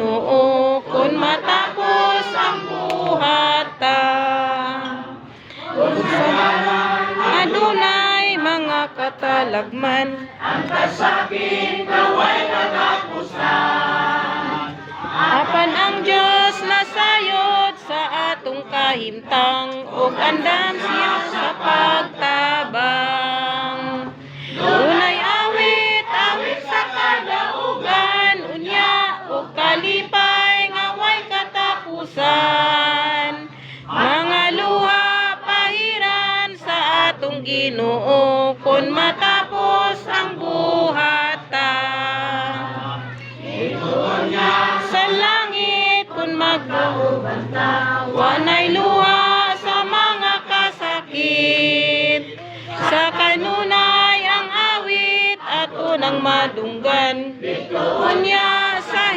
Ginoo kun matapos ang buhata. Adunay mga katalagman, ang kasakit naway katapusan. apan ang Dios nasayod sa atong kahimtang, ug andam siya sa pagtabang. Dunay awit, awit sa kadaugan, unya ug kalipay nga way katapusan. Mga luha pahiran sa atong Ginoo kun matapos ang buhata. Sa langit kun magdaogan ta, wanay luha sa mga kasakit. Sa kanunay ang awit at unang madunggan, unya sa